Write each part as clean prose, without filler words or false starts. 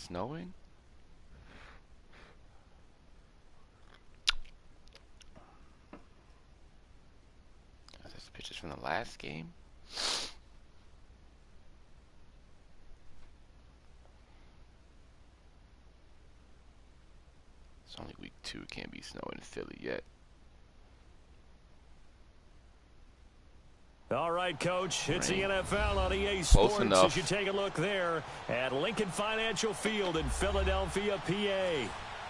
snowing? Are those pictures from the last game? It's only week 2. It can't be snowing in Philly yet. All right, Coach, it's the NFL on EA Sports as you take a look there at Lincoln Financial Field in Philadelphia, PA.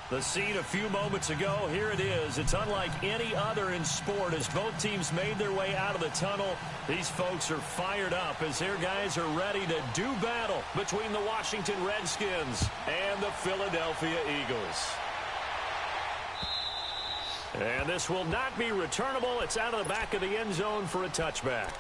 The scene a few moments ago, here it is. It's unlike any other in sport as both teams made their way out of the tunnel. These folks are fired up as their guys are ready to do battle between the Washington Redskins and the Philadelphia Eagles. And this will not be returnable. It's out of the back of the end zone for a touchback.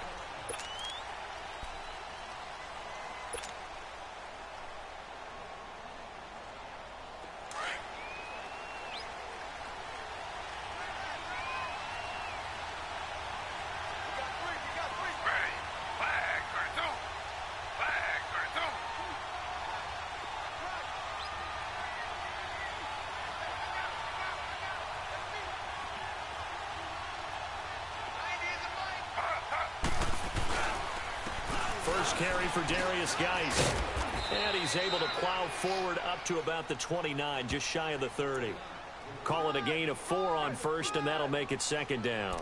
First carry for Darius Geis. And he's able to plow forward up to about the 29, just shy of the 30. Call it a gain of 4 on first, and that'll make it second down.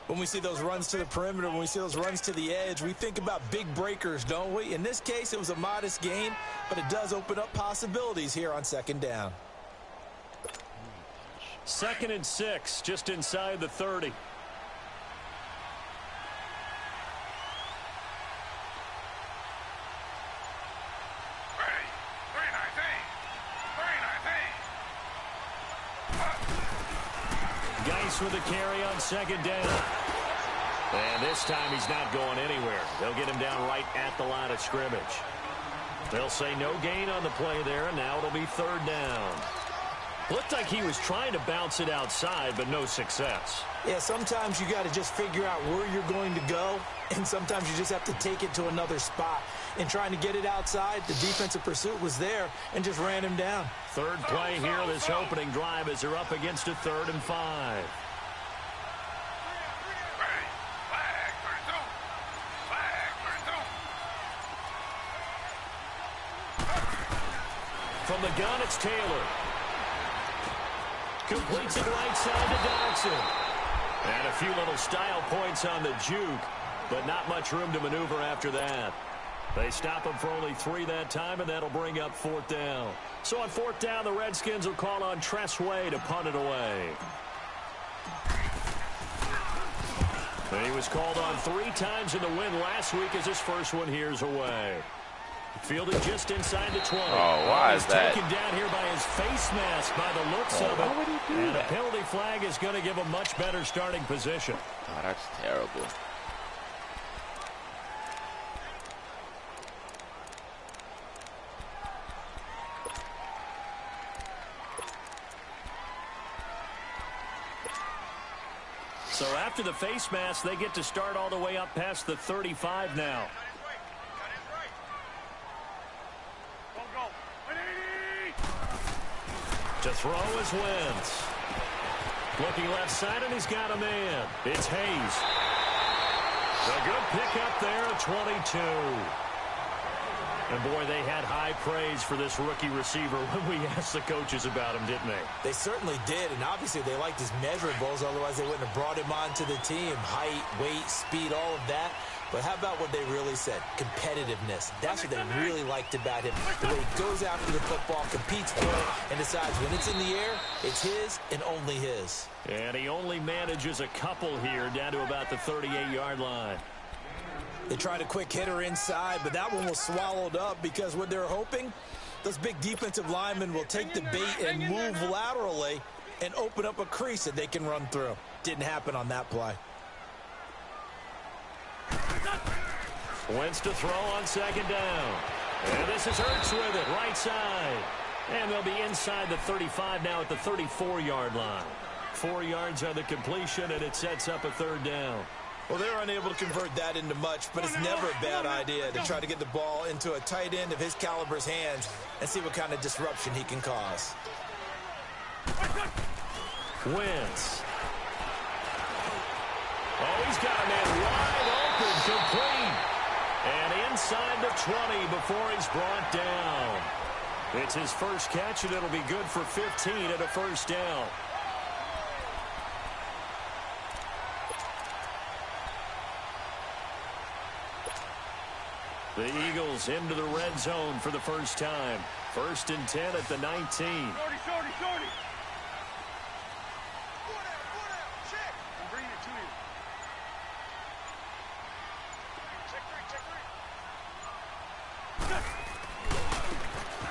When we see those runs to the perimeter, when we see those runs to the edge, we think about big breakers, don't we? In this case, it was a modest gain, but it does open up possibilities here on second down. 2nd and 6, just inside the 30. With a carry on second down. And this time he's not going anywhere. They'll get him down right at the line of scrimmage. They'll say no gain on the play there, and now it'll be 3rd down. Looked like he was trying to bounce it outside, but no success. Yeah, sometimes you got to just figure out where you're going to go, and sometimes you just have to take it to another spot. And trying to get it outside, the defensive pursuit was there and just ran him down. 3rd play here, this opening drive as they're up against a 3rd and 5. From the gun, it's Taylor. Completes it right side to Dodson. And a few little style points on the juke, but not much room to maneuver after that. They stop him for only 3 that time, and that'll bring up 4th down. So on 4th down, the Redskins will call on Tressway to punt it away. And he was called on 3 times in the win last week as his first one here's away. Fielded just inside the 20. Oh, why is that? He's taken down here by his face mask by the looks of it. Why would he do and that? A penalty flag is going to give him much better starting position. Oh, that's terrible. So after the face mask, they get to start all the way up past the 35 now. To throw is Wentz. Looking left side, and he's got a man. It's Hayes. A good pickup there at 22. And, boy, they had high praise for this rookie receiver when we asked the coaches about him, didn't they? They certainly did, and obviously they liked his measurables, otherwise they wouldn't have brought him onto the team. Height, weight, speed, all of that. But how about what they really said? Competitiveness. That's what they really liked about him. The way he goes after the football, competes for it, and decides when it's in the air, it's his and only his. And he only manages a couple here down to about the 38-yard line. They tried a quick hitter inside, but that one was swallowed up because what they're hoping, those big defensive linemen will take the bait and move laterally and open up a crease that they can run through. Didn't happen on that play. Wentz to throw on second down. And this is Hurts with it, right side. And they'll be inside the 35 now at the 34-yard line. 4 yards on the completion, and it sets up a 3rd down. Well, they were unable to convert that into much, but it's never a bad idea to try to get the ball into a tight end of his caliber's hands and see what kind of disruption he can cause. Wentz. Oh, he's got a man wide open, complete. And inside the 20 before he's brought down. It's his first catch, and it'll be good for 15 at a first down. The Eagles into the red zone for the first time. 1st and 10 at the 19. Shorty.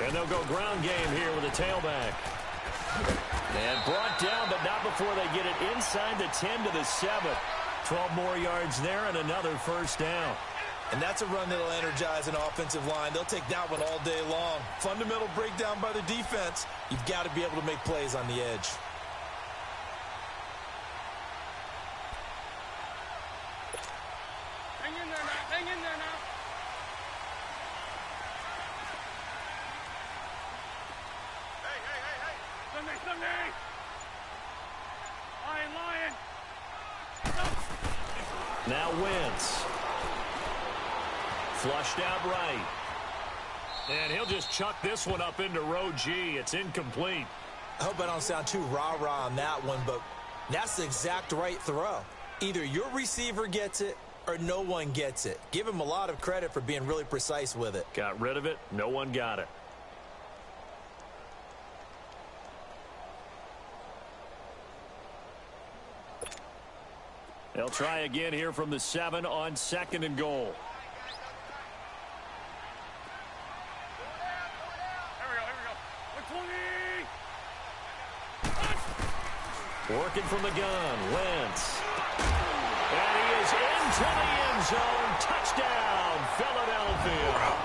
And they'll go ground game here with a tailback. And brought down, but not before they get it inside the 10 to the 7. 12 more yards there and another first down. And that's a run that'll energize an offensive line. They'll take that one all day long. Fundamental breakdown by the defense. You've got to be able to make plays on the edge. Hang in there now. Hey. Sunday. Lion. Now Wentz. Flushed out right. And he'll just chuck this one up into row G. It's incomplete. I hope I don't sound too rah-rah on that one, but that's the exact right throw. Either your receiver gets it or no one gets it. Give him a lot of credit for being really precise with it. Got rid of it. No one got it. They'll try again here from the 7 on 2nd and goal. Working from the gun, Wentz. And he is into the end zone. Touchdown, Philadelphia.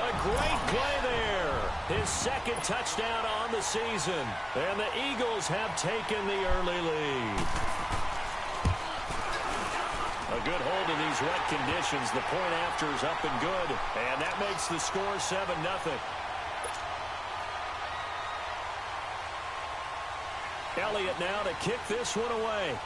A great play there. His 2nd touchdown on the season. And the Eagles have taken the early lead. A good hold in these wet conditions. The point after is up and good. And that makes the score 7-0. Elliott now to kick this one away.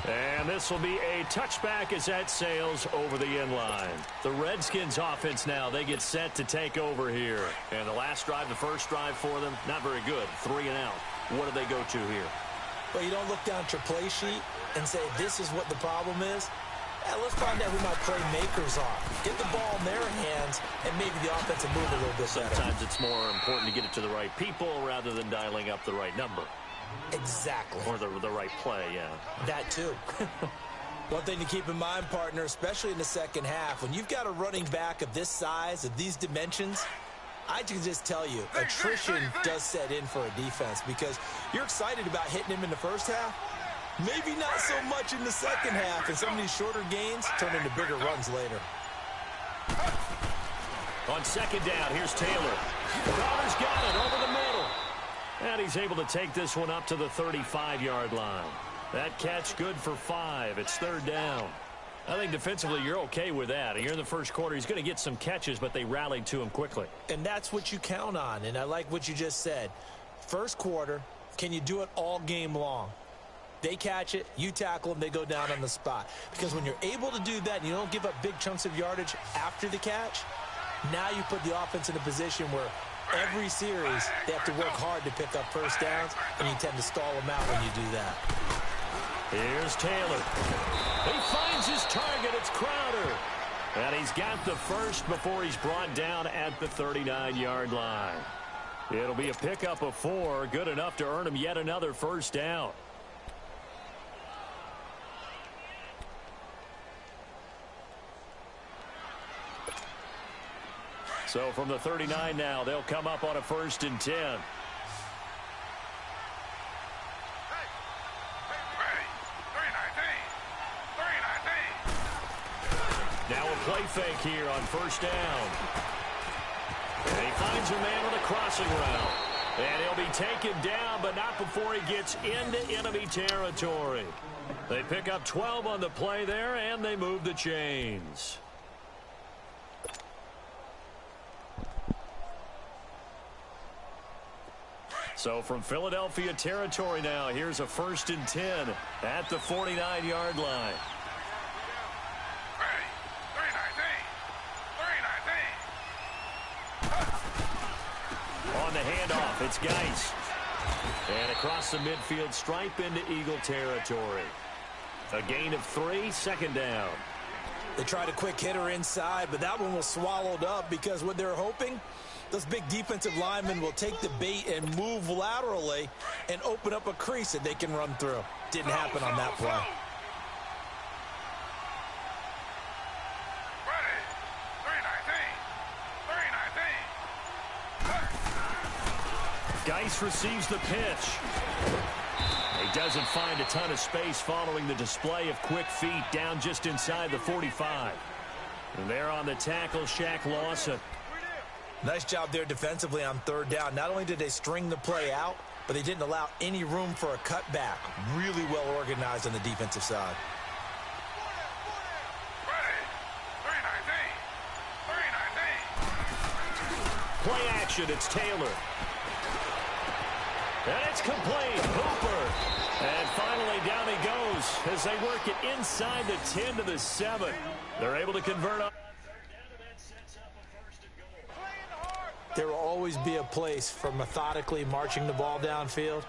And this will be a touchback as that sails over the end line. The Redskins offense now, they get set to take over here. And the last drive, the first drive for them, not very good. 3 and out. What do they go to here? Well, you don't look down at your play sheet and say, this is what the problem is. Yeah, let's find out who my playmakers are. Get the ball in their hands, and maybe the offense will move a little bit better. Sometimes it's more important to get it to the right people rather than dialing up the right number. Exactly. Or the right play, yeah. That too. One thing to keep in mind, partner, especially in the second half, when you've got a running back of this size, of these dimensions, I can just tell you, attrition does set in for a defense because you're excited about hitting him in the first half. Maybe not so much in the second half, and some of these shorter gains turn into bigger runs later. On 2nd down, here's Taylor. Crowder's got it over the middle. And he's able to take this one up to the 35-yard line. That catch good for 5. It's 3rd down. I think defensively you're okay with that. Here in the first quarter, he's going to get some catches, but they rallied to him quickly. And that's what you count on, and I like what you just said. First quarter, can you do it all game long? They catch it, you tackle them, they go down on the spot. Because when you're able to do that and you don't give up big chunks of yardage after the catch, now you put the offense in a position where every series they have to work hard to pick up first downs, and you tend to stall them out when you do that. Here's Taylor. He finds his target. It's Crowder. And he's got the first before he's brought down at the 39-yard line. It'll be a pickup of 4, good enough to earn him yet another first down. So from the 39 now, they'll come up on a 1st and 10. Now a play fake here on 1st down. And he finds a man with a crossing route. And he'll be taken down, but not before he gets into enemy territory. They pick up 12 on the play there, and they move the chains. So from Philadelphia territory now, here's a 1st and 10 at the 49-yard line. On the handoff, it's Geis. And across the midfield stripe into Eagle territory. A gain of 3, 2nd down. They tried a quick hitter inside, but that one was swallowed up because what they're hoping, those big defensive linemen will take the bait and move laterally and open up a crease that they can run through. Didn't happen on that play. Geis receives the pitch. He doesn't find a ton of space following the display of quick feet down just inside the 45. And there on the tackle, Shaq Lawson. Nice job there defensively on 3rd down. Not only did they string the play out, but they didn't allow any room for a cutback. Really well organized on the defensive side. Play action, it's Taylor. And it's complete. Hooper. And finally down he goes as they work it inside the 10 to the 7. They're able to convert on. There will always be a place for methodically marching the ball downfield.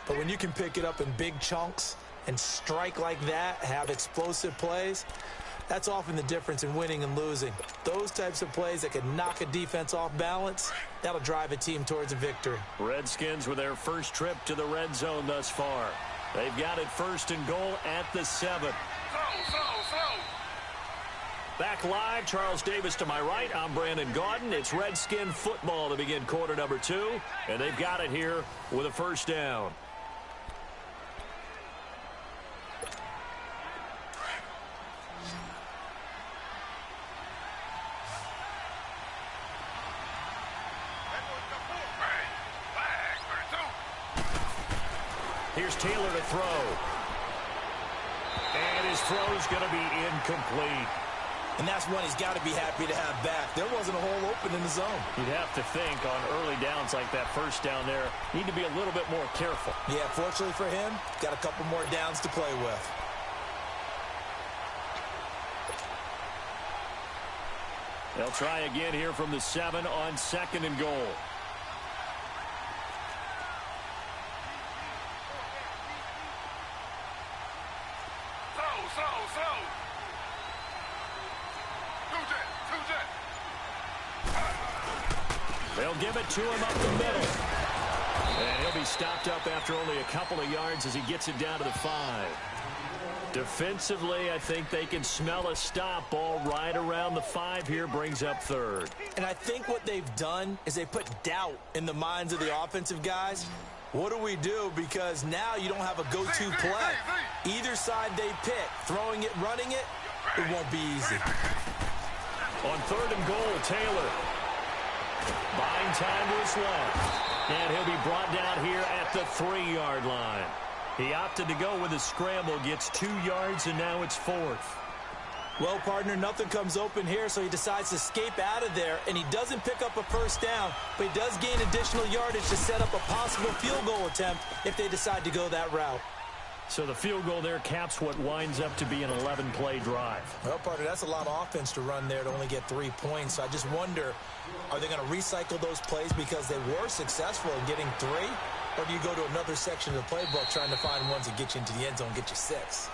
But when you can pick it up in big chunks and strike like that, have explosive plays, that's often the difference in winning and losing. Those types of plays that can knock a defense off balance, that'll drive a team towards a victory. Redskins with their first trip to the red zone thus far. They've got it 1st and goal at the 7. Back live, Charles Davis to my right. I'm Brandon Gaudin. It's Redskin football to begin quarter number 2. And they've got it here with a 1st down. Here's Taylor to throw. And his throw's going to be incomplete. And that's one he's got to be happy to have back. There wasn't a hole open in the zone. You'd have to think on early downs like that 1st down there, need to be a little bit more careful. Yeah, fortunately for him, got a couple more downs to play with. They'll try again here from the 7 on 2nd and goal. They'll give it to him up the middle. And he'll be stopped up after only a couple of yards as he gets it down to the 5. Defensively, I think they can smell a stop. Ball right around the 5 here, brings up 3rd. And I think what they've done is they put doubt in the minds of the offensive guys. What do we do? Because now you don't have a go-to play. Either side they pick, throwing it, running it, it won't be easy. On 3rd and goal, Taylor. Buying time to his left. And he'll be brought down here at the 3-yard line. He opted to go with a scramble, gets 2 yards, and now it's 4th. Well, partner, nothing comes open here, so he decides to escape out of there, and he doesn't pick up a 1st down, but he does gain additional yardage to set up a possible field goal attempt if they decide to go that route. So the field goal there caps what winds up to be an 11-play drive. Well, partner, that's a lot of offense to run there to only get 3 points. So I just wonder, are they going to recycle those plays because they were successful in getting 3? Or do you go to another section of the playbook trying to find ones that get you into the end zone, get you 6?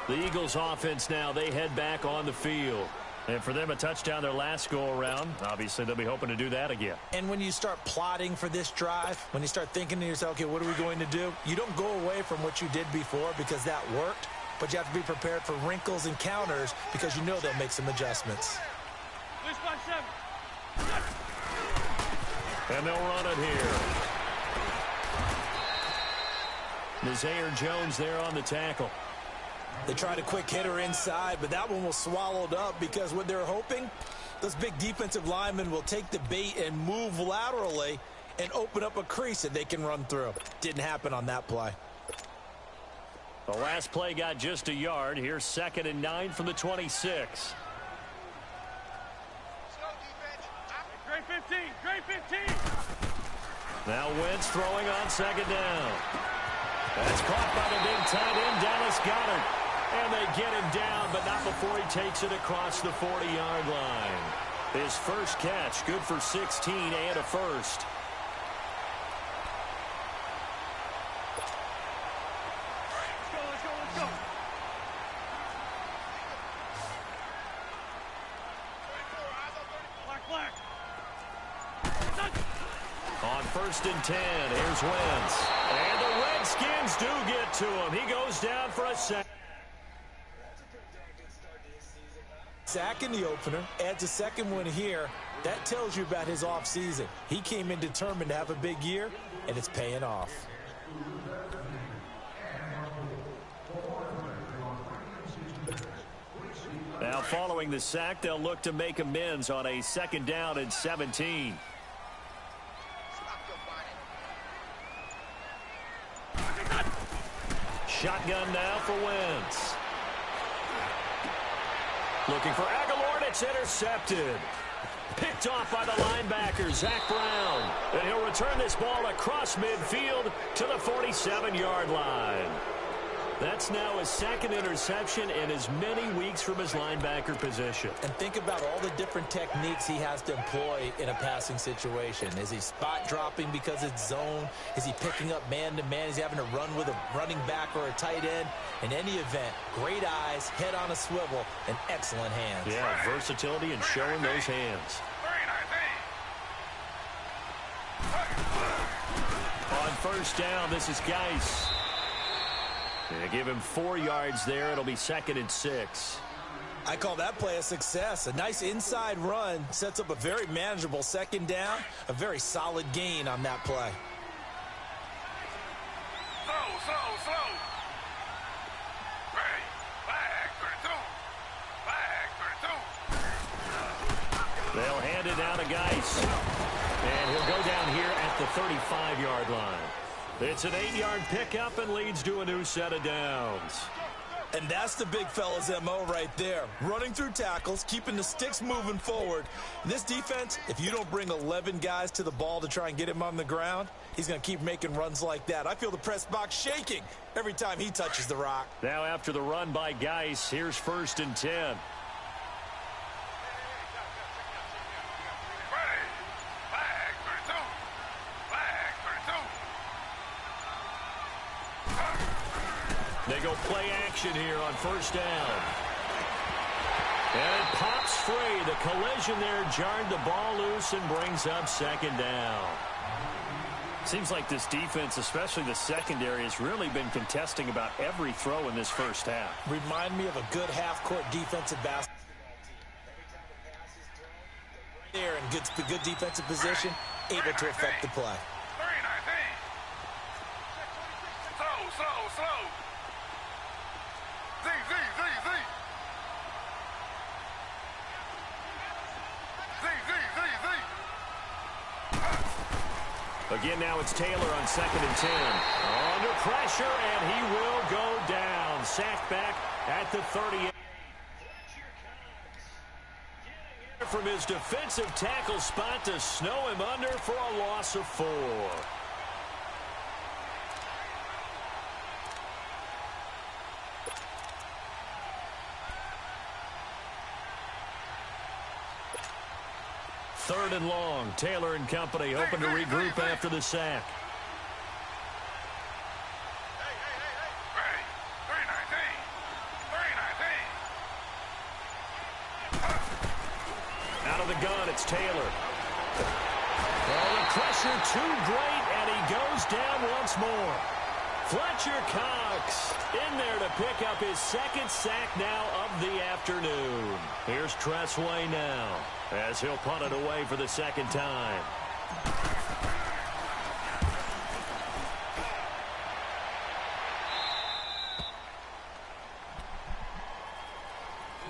The Eagles offense now, they head back on the field. And for them, a touchdown their last go-around. Obviously, they'll be hoping to do that again. And when you start plotting for this drive, when you start thinking to yourself, okay, what are we going to do? You don't go away from what you did before because that worked, but you have to be prepared for wrinkles and counters because you know they'll make some adjustments. And they'll run it here. Nazaire Jones there on the tackle. They tried a quick hitter inside, but that one was swallowed up because what they're hoping, those big defensive linemen will take the bait and move laterally and open up a crease that they can run through. Didn't happen on that play. The last play got just a yard. Here's 2nd and 9 from the 26. Great 15, great 15. Now Wentz throwing on 2nd down. That's caught by the big tight end, Dallas Goedert. And they get him down, but not before he takes it across the 40-yard line. His first catch, good for 16 and a first. Let's go. Black. On 1st and 10, here's Wentz. And the Redskins do get to him. He goes down for a sack. Sack in the opener, adds a second one here. That tells you about his offseason. He came in determined to have a big year, and it's paying off. Now following the sack, they'll look to make amends on a 2nd down and 17. Shotgun now for Wentz. Looking for Aguilar, and it's intercepted. Picked off by the linebacker, Zach Brown. And he'll return this ball across midfield to the 47-yard line. That's now his 2nd interception in as many weeks from his linebacker position. And think about all the different techniques he has to employ in a passing situation. Is he spot dropping because it's zone? Is he picking up man-to-man? Is he having to run with a running back or a tight end? In any event, great eyes, head on a swivel, and excellent hands. Yeah, versatility and showing those hands. On 1st down, this is Geis. They give him 4 yards there. It'll be 2nd and 6. I call that play a success. A nice inside run sets up a very manageable 2nd down. A very solid gain on that play. Slow. Flag for 2. They'll hand it down to Geis. And he'll go down here at the 35-yard line. It's an 8-yard pickup and leads to a new set of downs. And that's the big fella's MO right there. Running through tackles, keeping the sticks moving forward. This defense, if you don't bring 11 guys to the ball to try and get him on the ground, he's going to keep making runs like that. I feel the press box shaking every time he touches the rock. Now after the run by Geis, here's 1st and 10. They go play action here on 1st down. And it pops free. The collision there jarred the ball loose and brings up 2nd down. Seems like this defense, especially the secondary, has really been contesting about every throw in this first half. Remind me of a good half-court defensive basketball team. There in good defensive position, able to affect the play. Slow. Z. Again, now it's Taylor on 2nd and 10. Under pressure, and he will go down. Sacked back at the 38. From his defensive tackle spot to snow him under for a loss of 4. Third and long. Taylor and company hoping to regroup after the sack. Out of the gun, it's Taylor. Well, the pressure too great, and he goes down once more. Fletcher Cox in there to pick up his 2nd sack now of the afternoon. Here's Tressway now as he'll punt it away for the 2nd time.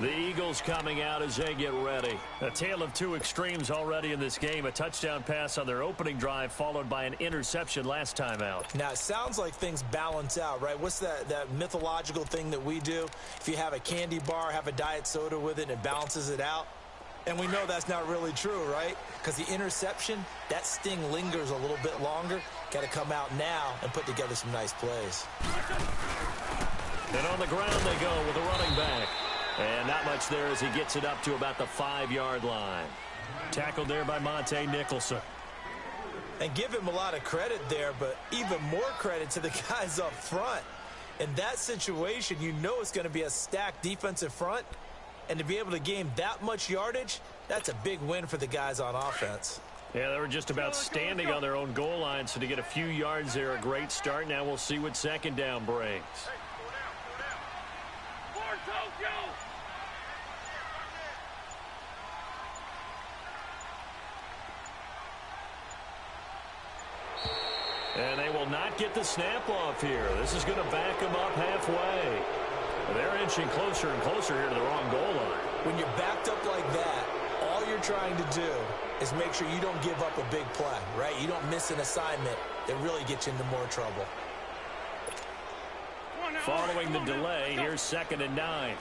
The Eagles Eagles coming out as they get ready. A tale of two extremes already in this game. A touchdown pass on their opening drive followed by an interception last time out. Now, it sounds like things balance out, right? What's that mythological thing that we do? If you have a candy bar, have a diet soda with it, and it balances it out. And we know that's not really true, right? Because the interception, that sting lingers a little bit longer. Got to come out now and put together some nice plays. And on the ground they go with a running back. And not much there as he gets it up to about the 5-yard line. Tackled there by Monte Nicholson. And give him a lot of credit there, but even more credit to the guys up front. In that situation, you know it's going to be a stacked defensive front. And to be able to gain that much yardage, that's a big win for the guys on offense. Yeah, they were just about standing on their own goal line, so to get a few yards there, a great start. Now we'll see what second down brings. And they will not get the snap off here. This is going to back them up halfway. They're inching closer and closer here to the wrong goal line. When you're backed up like that, all you're trying to do is make sure you don't give up a big play, right? You don't miss an assignment that really gets you into more trouble. Following the delay, here's 2nd and 9.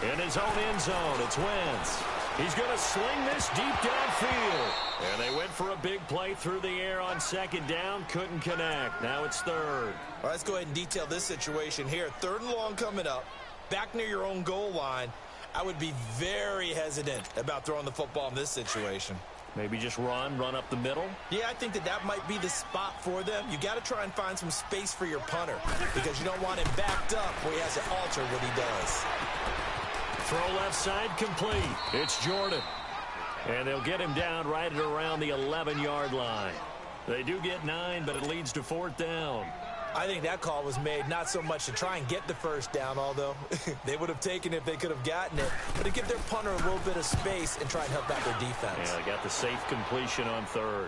In his own end zone, it's Wentz. He's going to sling this deep downfield. And they went for a big play through the air on 2nd down. Couldn't connect. Now it's 3rd. All right, let's go ahead and detail this situation here. 3rd and long coming up. Back near your own goal line. I would be very hesitant about throwing the football in this situation. Maybe just run up the middle? Yeah, I think that might be the spot for them. You got to try and find some space for your punter because you don't want him backed up where he has to alter what he does. Throw left side complete. It's Jordan. And they'll get him down right at around the 11-yard line. They do get 9, but it leads to 4th down. I think that call was made not so much to try and get the first down, although they would have taken it if they could have gotten it, but to give their punter a little bit of space and try and help out their defense. Yeah, they got the safe completion on 3rd.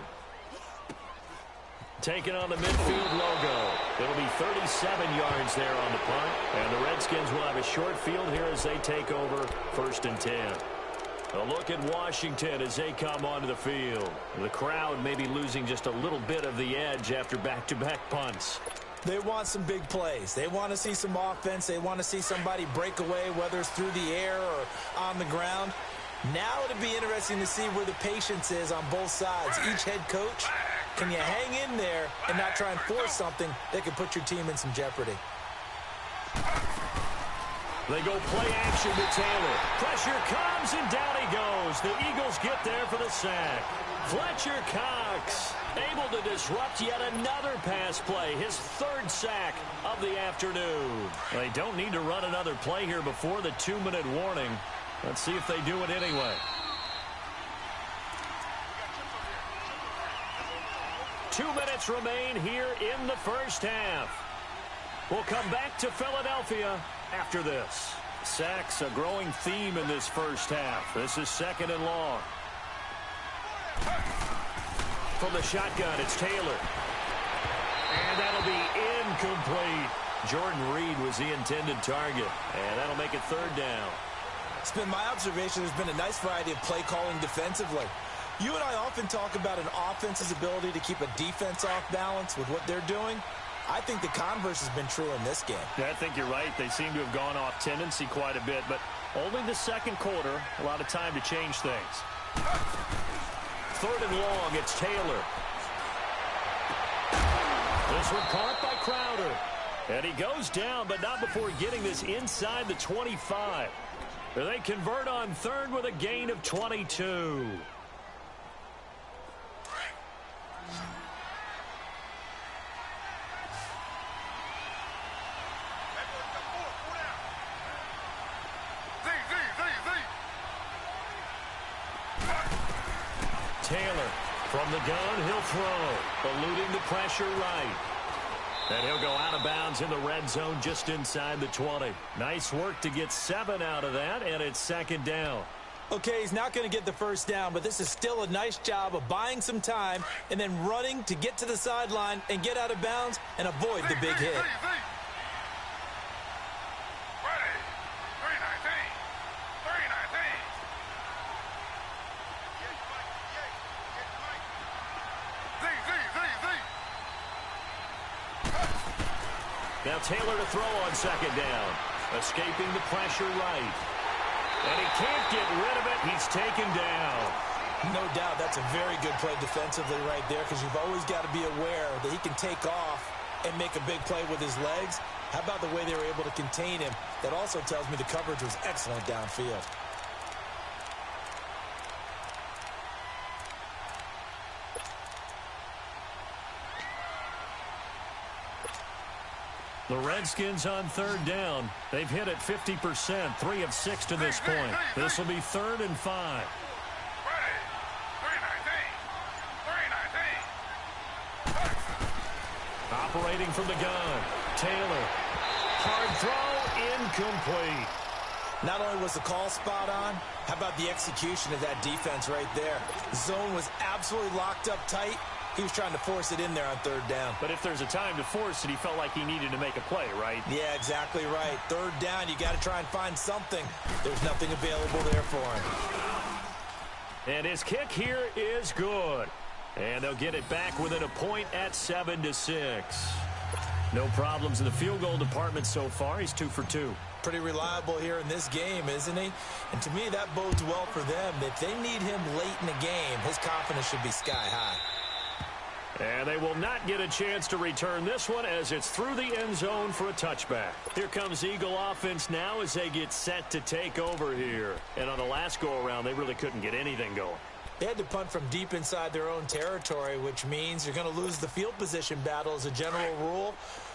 Taking on the midfield logo. It'll be 37 yards there on the punt. And the Redskins will have a short field here as they take over 1st and 10. A look at Washington as they come onto the field. The crowd may be losing just a little bit of the edge after back-to-back punts. They want some big plays. They want to see some offense. They want to see somebody break away, whether it's through the air or on the ground. Now it'll be interesting to see where the patience is on both sides. Each head coach, can you hang in there and not try and force something that could put your team in some jeopardy? They go play action to Taylor. Pressure comes, and down he goes. The Eagles get there for the sack. Fletcher Cox able to disrupt yet another pass play. His 3rd sack of the afternoon. They don't need to run another play here before the 2-minute warning. Let's see if they do it anyway. 2 minutes remain here in the first half. We'll come back to Philadelphia after this. Sacks, a growing theme in this first half. This is 2nd and long. From the shotgun, it's Taylor. And that'll be incomplete. Jordan Reed was the intended target. And that'll make it 3rd down. It's been my observation there's been a nice variety of play calling defensively. You and I often talk about an offense's ability to keep a defense off balance with what they're doing. I think the converse has been true in this game. Yeah, I think you're right. They seem to have gone off tendency quite a bit, but only the 2nd quarter, a lot of time to change things. 3rd and long, it's Taylor. This one caught by Crowder. And he goes down, but not before getting this inside the 25. They convert on 3rd with a gain of 22. Taylor from the gun, he'll throw, eluding the pressure right. And he'll go out of bounds in the red zone just inside the 20. Nice work to get 7 out of that, and it's 2nd down. Okay, he's not going to get the first down, but this is still a nice job of buying some time and then running to get to the sideline and get out of bounds and avoid the big hit. Now Taylor to throw on second down. Escaping the pressure right. And he can't get rid of it. He's taken down. No doubt that's a very good play defensively right there, because you've always got to be aware that he can take off and make a big play with his legs. How about the way they were able to contain him? That also tells me the coverage was excellent downfield. The Redskins on third down. They've hit it 50%, 3 of 6 to this point. This will be 3rd and 5. Operating from the gun. Taylor. Hard throw, incomplete. Not only was the call spot on, how about the execution of that defense right there? The zone was absolutely locked up tight. He was trying to force it in there on third down. But if there's a time to force it, he felt like he needed to make a play, right? Yeah, exactly right. Third down, you got to try and find something. There's nothing available there for him. And his kick here is good. And they'll get it back within a point at 7-6. No problems in the field goal department so far. He's 2 for 2. Pretty reliable here in this game, isn't he? And to me, that bodes well for them. If they need him late in the game, his confidence should be sky high. And they will not get a chance to return this one as it's through the end zone for a touchback. Here comes Eagle offense now as they get set to take over here. And on the last go-around, they really couldn't get anything going. They had to punt from deep inside their own territory, which means you're going to lose the field position battle as a general rule.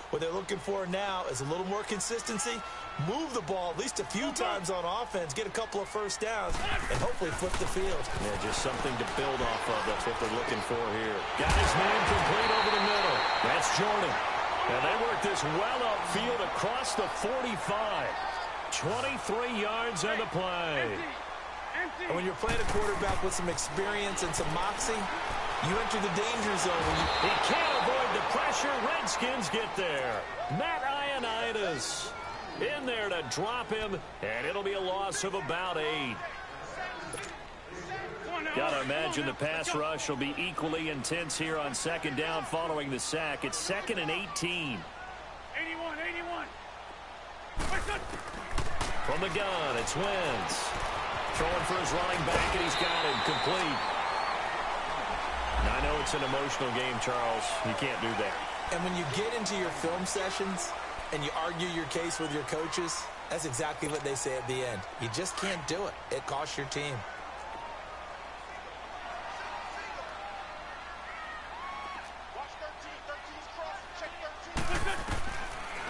What they're looking for now is a little more consistency, move the ball at least a few times on offense, get a couple of first downs, and hopefully flip the field. Yeah, just something to build off of. That's what they're looking for here. Got his man complete over the middle. That's Jordan. And they work this well upfield across the 45. 23 yards on the play. And when you're playing a quarterback with some experience and some moxie, you enter the danger zone. He can't avoid the pressure. Redskins get there. Matt Ioannidis in there to drop him, and it'll be a loss of about 8. Got to imagine the pass rush will be equally intense here on second down following the sack. It's 2nd and 18. 81. From the gun, it's Wentz. Throwing for his running back, and he's got it complete. Now, I know it's an emotional game, Charles. You can't do that. And when you get into your film sessions and you argue your case with your coaches, that's exactly what they say at the end. You just can't do it. It costs your team.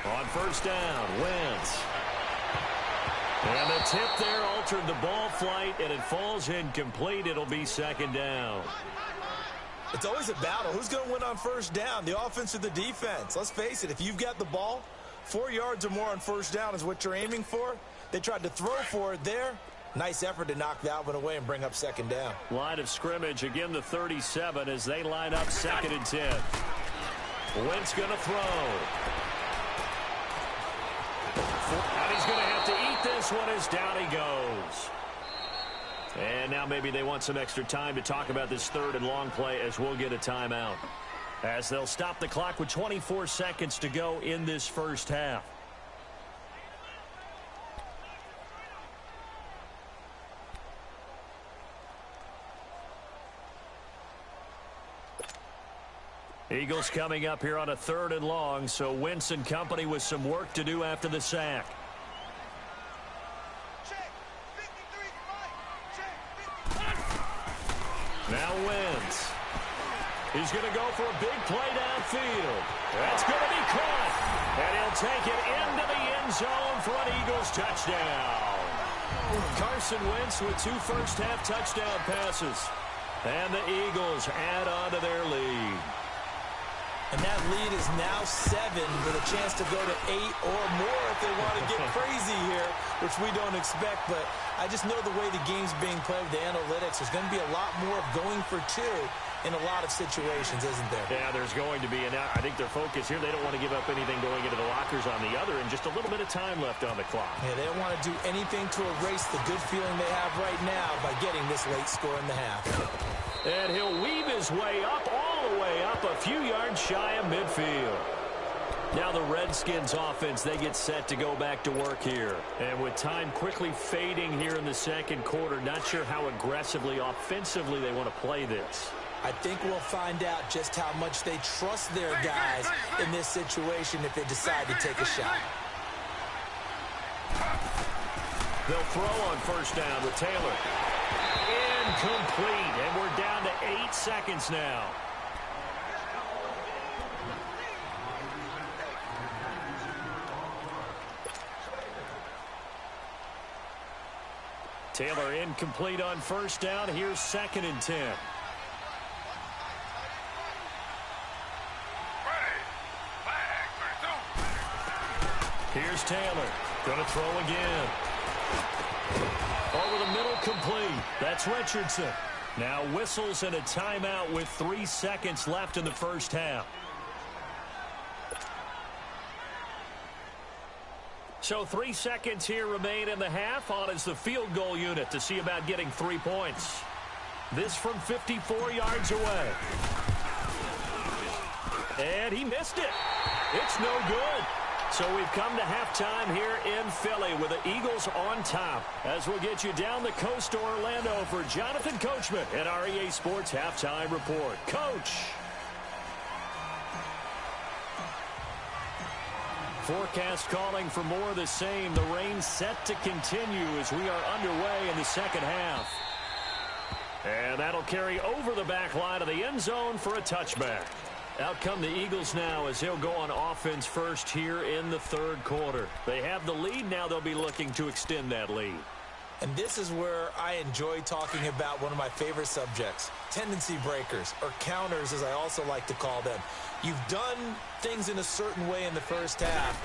On first down, Wentz. And the tip there altered the ball flight, and it falls incomplete. It'll be second down. It's always a battle. Who's going to win on first down, the offense or the defense? Let's face it, if you've got the ball, 4 yards or more on first down is what you're aiming for. They tried to throw for it there. Nice effort to knock that one away and bring up second down. Line of scrimmage, again the 37 as they line up 2nd and 10. Wentz going to throw. And he's going to have to eat this one as down he goes. And now maybe they want some extra time to talk about this 3rd and long play as we'll get a timeout. As they'll stop the clock with 24 seconds to go in this first half. Eagles coming up here on a 3rd and long, so Wentz and company with some work to do after the sack. Now Wentz. He's going to go for a big play downfield. That's going to be caught. And he'll take it into the end zone for an Eagles touchdown. Carson Wentz with 2 first-half touchdown passes. And the Eagles add on to their lead. And that lead is now 7 with a chance to go to 8 or more if they want to get crazy here. which we don't expect, but I just know the way the game's being played with the analytics, there's going to be a lot more of going for two in a lot of situations, isn't there? Yeah, there's going to be, and I think their focus here, they don't want to give up anything going into the lockers on the other, and just a little bit of time left on the clock. Yeah, they don't want to do anything to erase the good feeling they have right now by getting this late score in the half. And he'll weave his way up, all the way up, a few yards shy of midfield. Now the Redskins offense, they get set to go back to work here. And with time quickly fading here in the second quarter, not sure how aggressively, offensively they want to play this. I think we'll find out just how much they trust their guys in this situation if they decide to take a shot. They'll throw on first down with Taylor. Incomplete, and we're down to 8 seconds now. Taylor incomplete on first down. Here's 2nd and 10. Here's Taylor. Going to throw again. Over the middle, complete. That's Richardson. Now whistles and a timeout with 3 seconds left in the first half. So 3 seconds here remain in the half. On is the field goal unit to see about getting 3 points. This from 54 yards away. And he missed it. It's no good. So we've come to halftime here in Philly with the Eagles on top. As we'll get you down the coast to Orlando for Jonathan Coachman at our EA Sports Halftime Report. Coach. Forecast calling for more of the same. The rain set to continue as we are underway in the second half. And that'll carry over the back line of the end zone for a touchback. Out come the Eagles now as they'll go on offense first here in the third quarter. They have the lead. Now they'll be looking to extend that lead. And this is where I enjoy talking about one of my favorite subjects, tendency breakers, or counters as I also like to call them. You've done things in a certain way in the first half,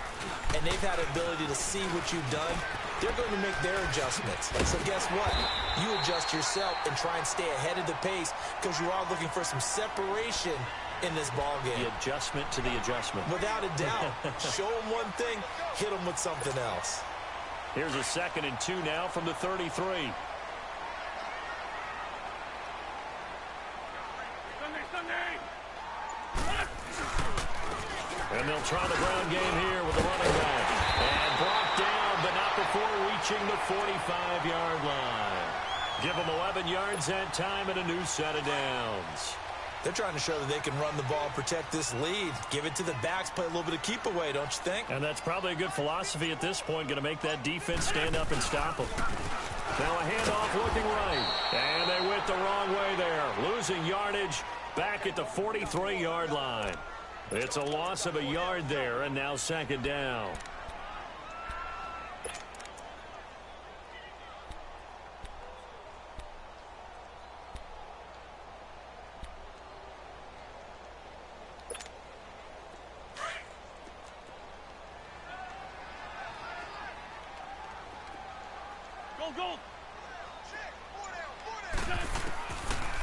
and they've had the ability to see what you've done. They're going to make their adjustments. So guess what? You adjust yourself and try and stay ahead of the pace because you are looking for some separation in this ball game. The adjustment to the adjustment. Without a doubt. Show them one thing, hit them with something else. Here's a 2nd and 2 now from the 33. Sunday. And they'll try the ground game here with the running back. And brought down, but not before reaching the 45-yard line. Give them 11 yards that time and a new set of downs. They're trying to show that they can run the ball, protect this lead. Give it to the backs, play a little bit of keep away, don't you think? And that's probably a good philosophy at this point, going to make that defense stand up and stop them. Now a handoff looking right. And they went the wrong way there. Losing yardage back at the 43-yard line. It's a loss of a yard there, and now 2nd down.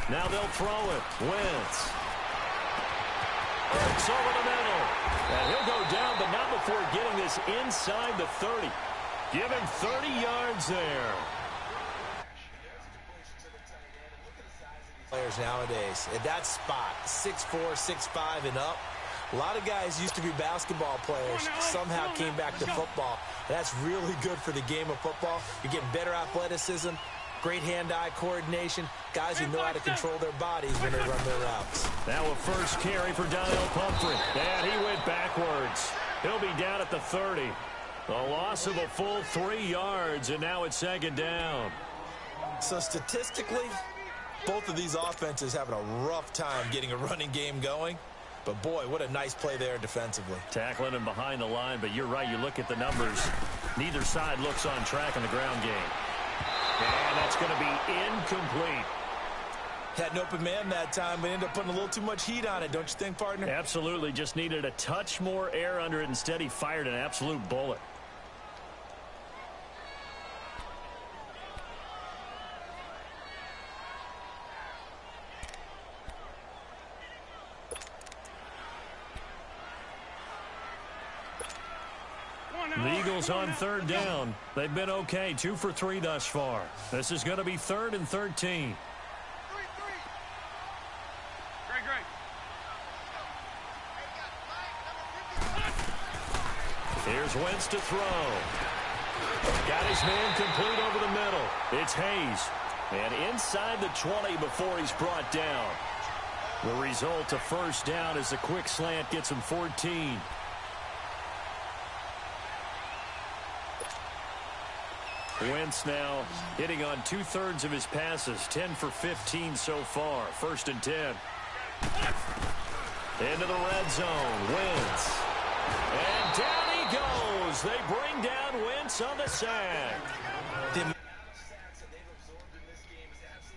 Now they'll throw it. Wentz. Works over the middle. And he'll go down, but not before getting this inside the 30. Give him 30 yards there. Players nowadays, at that spot, 6'4", 6'5", and up. A lot of guys used to be basketball players, somehow came back to football. That's really good for the game of football. You're getting better athleticism, great hand-eye coordination, guys who know how to control their bodies when they run their routes. Now a first carry for Donnell Pumphrey. And he went backwards. He'll be down at the 30. A loss of a full 3 yards, and now it's 2nd down. So statistically, both of these offenses having a rough time getting a running game going. But, boy, what a nice play there defensively. Tackling him behind the line, but you're right. You look at the numbers. Neither side looks on track in the ground game. And that's going to be incomplete. Had an open man that time, but ended up putting a little too much heat on it, don't you think, partner? Absolutely. Just needed a touch more air under it. Instead, he fired an absolute bullet. Eagles on third down. They've been okay, 2 for 3 thus far. This is going to be 3rd and 13. Here's Wentz to throw. Got his man complete over the middle. It's Hayes. And inside the 20 before he's brought down. The result, a first down as the quick slant gets him 14. Wentz now hitting on 2/3 of his passes, 10 for 15 so far. 1st and 10. Into the red zone. Wentz. And down he goes. They bring down Wentz on the sack.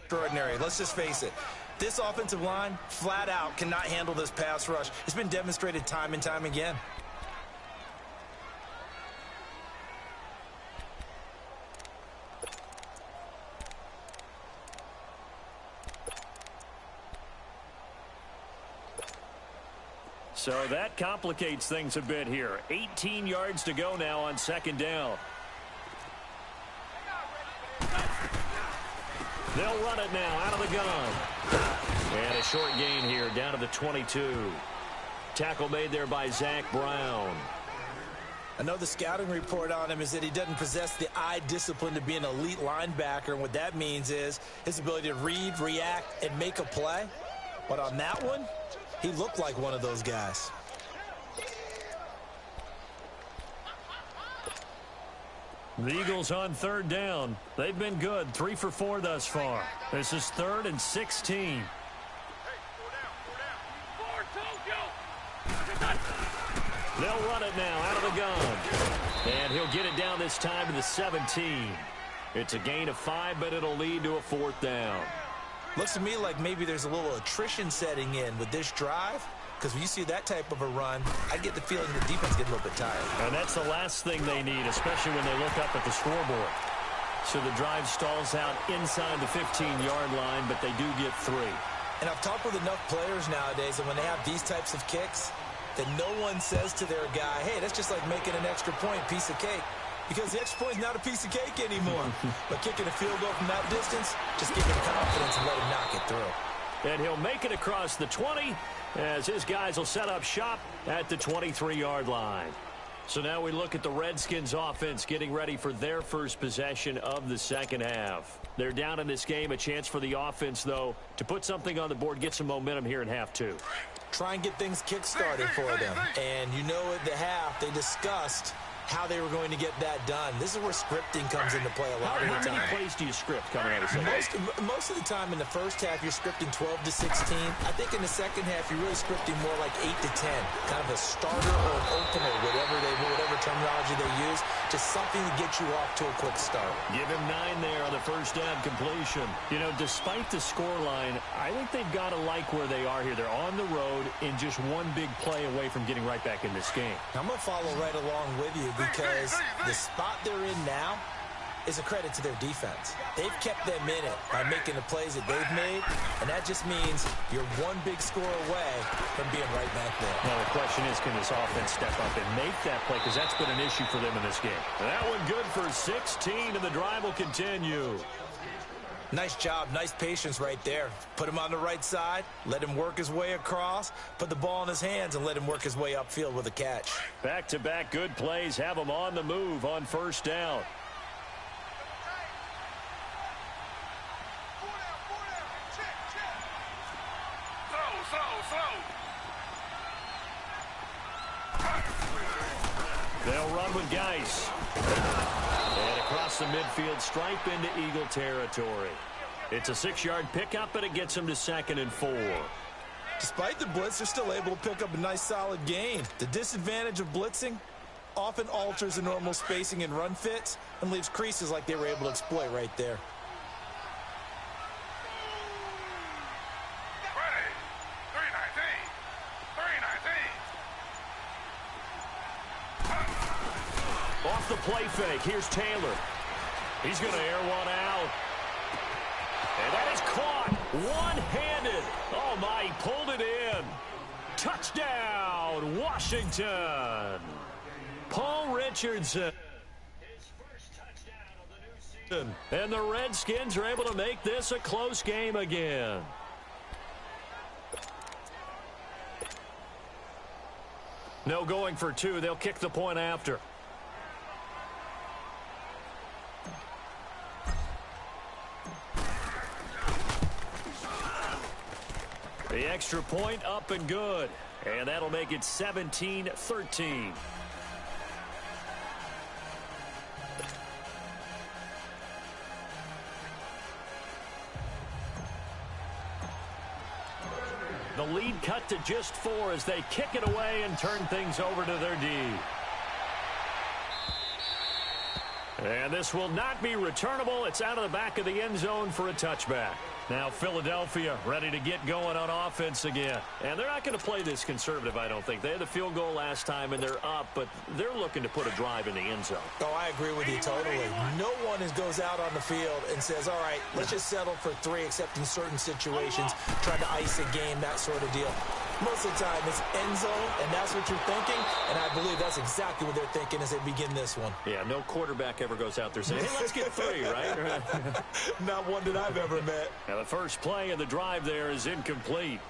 Extraordinary. Let's just face it. This offensive line, flat out, cannot handle this pass rush. It's been demonstrated time and time again. So that complicates things a bit here. 18 yards to go now on 2nd down. They'll run it now out of the gun. And a short gain here down to the 22. Tackle made there by Zach Brown. I know the scouting report on him is that he doesn't possess the eye discipline to be an elite linebacker. And what that means is his ability to read, react, and make a play. But on that one, he looked like one of those guys. The Eagles on 3rd down. They've been good, 3 for 4 thus far. This is 3rd and 16. They'll run it now out of the gun. And he'll get it down this time to the 17. It's a gain of 5, but it'll lead to a 4th down. Looks to me like maybe there's a little attrition setting in with this drive. Because when you see that type of a run, I get the feeling the defense getting a little bit tired. And that's the last thing they need, especially when they look up at the scoreboard. So the drive stalls out inside the 15-yard line, but they do get 3. And I've talked with enough players nowadays that when they have these types of kicks, that no one says to their guy, hey, that's just like making an extra point, piece of cake. Because the extra point is not a piece of cake anymore. But kicking a field goal from that distance, just give him confidence and let him knock it through. And he'll make it across the 20 as his guys will set up shop at the 23-yard line. So now we look at the Redskins offense getting ready for their first possession of the second half. They're down in this game. A chance for the offense, though, to put something on the board, get some momentum here in half 2. Try and get things kick-started for them. And you know at the half they discussed how they were going to get that done. This is where scripting comes into play a lot of the time. How many plays do you script coming out of the second? Most of the time in the first half, you're scripting 12 to 16. I think in the second half, you're really scripting more like 8 to 10. Kind of a starter or an opener, whatever terminology they use. Just something to get you off to a quick start. Give him 9 there on the first down completion. You know, despite the scoreline, I think they've got to like where they are here. They're on the road and just one big play away from getting right back in this game. I'm going to follow right along with you because the spot they're in now is a credit to their defense. They've kept them in it by making the plays that they've made, and that just means you're one big score away from being right back there. Now the question is, can this offense step up and make that play? Because that's been an issue for them in this game. That one good for 16, and the drive will continue. Nice job, nice patience right there. Put him on the right side, let him work his way across, put the ball in his hands, and let him work his way upfield with a catch. Back-to-back good plays have him on the move on first down. They'll run with Geis. And across the midfield stripe into Eagle territory. It's a 6-yard pickup, and it gets them to 2nd and 4. Despite the blitz, they're still able to pick up a nice solid gain. The disadvantage of blitzing often alters the normal spacing and run fits and leaves creases like they were able to exploit right there. Off the play fake, here's Taylor. He's going to air one out. And that is caught one-handed. Oh, my, he pulled it in. Touchdown, Washington. Paul Richardson. And the Redskins are able to make this a close game again. No going for two. They'll kick the point after. The extra point up and good. And that'll make it 17-13. The lead cut to just 4 as they kick it away and turn things over to their D. And this will not be returnable. It's out of the back of the end zone for a touchback. Now Philadelphia ready to get going on offense again. And they're not going to play this conservative, I don't think. They had the field goal last time, and they're up, but they're looking to put a drive in the end zone. Oh, I agree with you totally. No one goes out on the field and says, all right, let's just settle for 3, except in certain situations, trying to ice a game, that sort of deal. Most of the time, it's end zone, and that's what you're thinking, and I believe that's exactly what they're thinking as they begin this one. Yeah, no quarterback ever goes out there saying, hey, let's get 3, right? Not one that I've ever met. Now, the first play of the drive there is incomplete.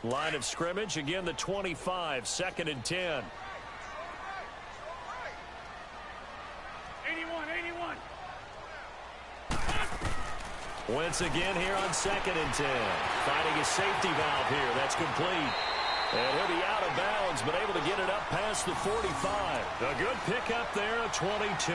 Line of scrimmage, again the 25, 2nd and 10. 81. Wentz again here on 2nd and 10. Finding a safety valve here. That's complete. And he'll be out of bounds, but able to get it up past the 45. A good pickup there, a 22.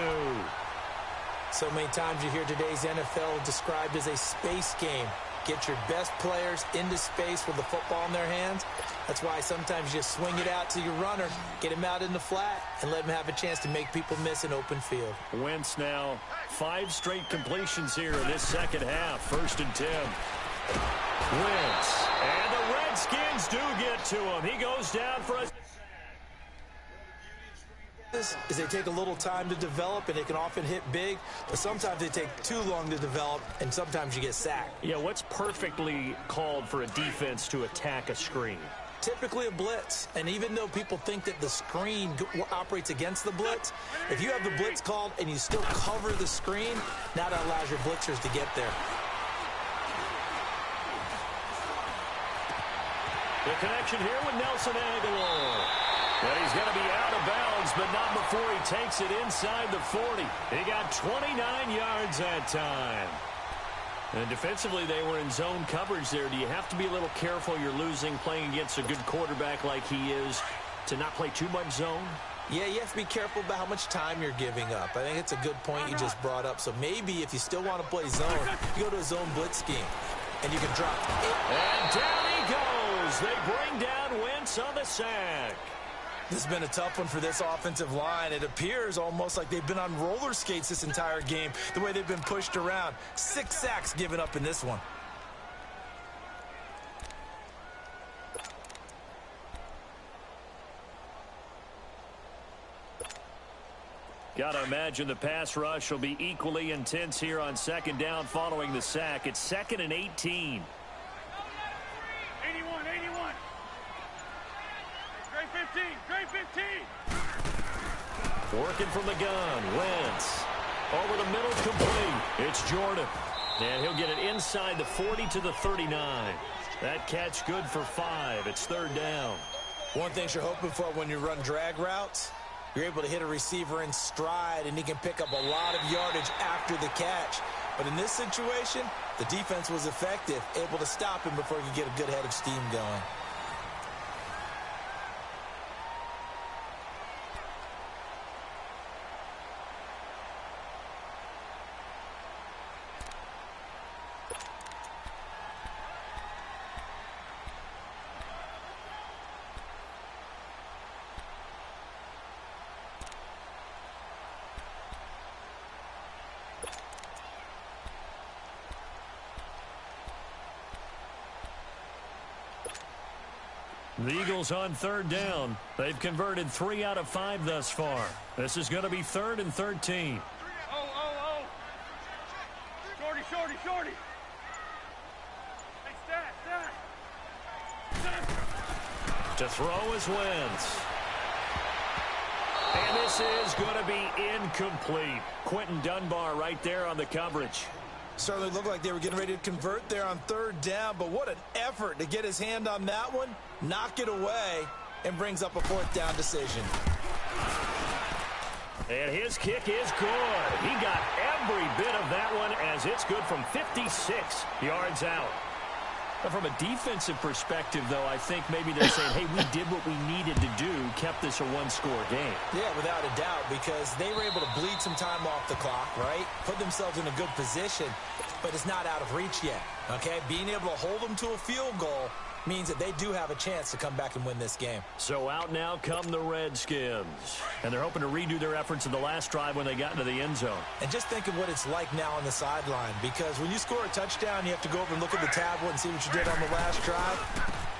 So many times you hear today's NFL described as a space game. Get your best players into space with the football in their hands. That's why sometimes you just swing it out to your runner, get him out in the flat, and let him have a chance to make people miss an open field. Wentz now 5 straight completions here in this second half. 1st and 10. Wentz. And the Redskins do get to him. He goes down for a... Is they take a little time to develop, and they can often hit big, but sometimes they take too long to develop, and sometimes you get sacked. Yeah, what's perfectly called for a defense to attack a screen? Typically a blitz, and even though people think that the screen operates against the blitz, if you have the blitz called and you still cover the screen, now that allows your blitzers to get there. The connection here with Nelson Aguilar. And he's going to be out of bounds, but not before he takes it inside the 40. He got 29 yards that time. And defensively, they were in zone coverage there. Do you have to be a little careful you're losing playing against a good quarterback like he is to not play too much zone? Yeah, you have to be careful about how much time you're giving up. I think it's a good point you just brought up. So maybe if you still want to play zone, you go to a zone blitz scheme, and you can drop it. And down he goes. They bring down Wentz on the sack. This has been a tough one for this offensive line. It appears almost like they've been on roller skates this entire game, the way they've been pushed around. 6 sacks given up in this one. Got to imagine the pass rush will be equally intense here on 2nd down following the sack. It's 2nd and 18. 81. Great 15. Working from the gun. Wentz. Over the middle, complete. It's Jordan. And he'll get it inside the 40 to the 39. That catch good for 5. It's 3rd down. One thing you're hoping for when you run drag routes, you're able to hit a receiver in stride, and he can pick up a lot of yardage after the catch. But in this situation, the defense was effective, able to stop him before he could get a good head of steam going. The Eagles on 3rd down. They've converted 3 out of 5 thus far. This is going to be 3rd and 13. Oh. Shorty. Hey, stat. To throw is Wentz. And this is going to be incomplete. Quentin Dunbar right there on the coverage. Certainly looked like they were getting ready to convert there on third down, but what an effort to get his hand on that one, knock it away, and brings up a fourth down decision. And his kick is good. He got every bit of that one as it's good from 56 yards out. But from a defensive perspective, though, I think maybe they're saying, hey, we did what we needed to do, kept this a one-score game. Yeah, without a doubt, because they were able to bleed some time off the clock, right? Put themselves in a good position, but it's not out of reach yet, okay? Being able to hold them to a field goal means that they do have a chance to come back and win this game. So out now come the Redskins. And they're hoping to redo their efforts in the last drive when they got into the end zone. And just think of what it's like now on the sideline, because when you score a touchdown, you have to go over and look at the tablet and see what you did on the last drive.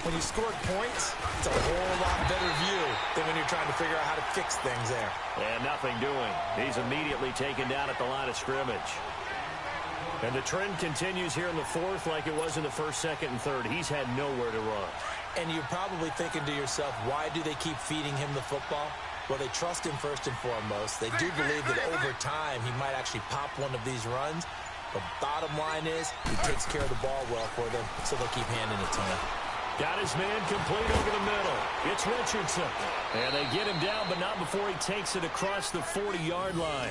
When you scored points, it's a whole lot better view than when you're trying to figure out how to fix things there. And nothing doing. He's immediately taken down at the line of scrimmage. And the trend continues here in the fourth like it was in the first, second, and third. He's had nowhere to run. And you're probably thinking to yourself, why do they keep feeding him the football? Well, they trust him first and foremost. They do believe that over time he might actually pop one of these runs. The bottom line is he takes care of the ball well for them, so they'll keep handing it to him. Got his man complete over the middle. It's Richardson. And they get him down, but not before he takes it across the 40-yard line.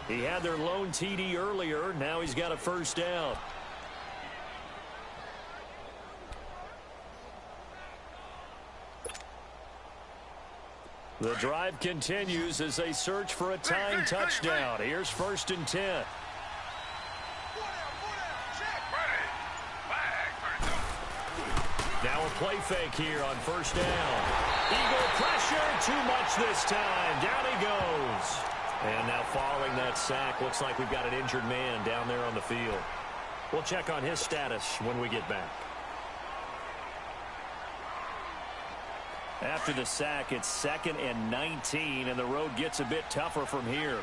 He had their lone TD earlier. Now he's got a first down. The drive continues as they search for a tying touchdown. Here's 1st and 10. Now a play fake here on 1st down. Eagle pressure, too much this time. Down he goes. And now following that sack, looks like we've got an injured man down there on the field. We'll check on his status when we get back. After the sack, it's 2nd and 19, and the road gets a bit tougher from here.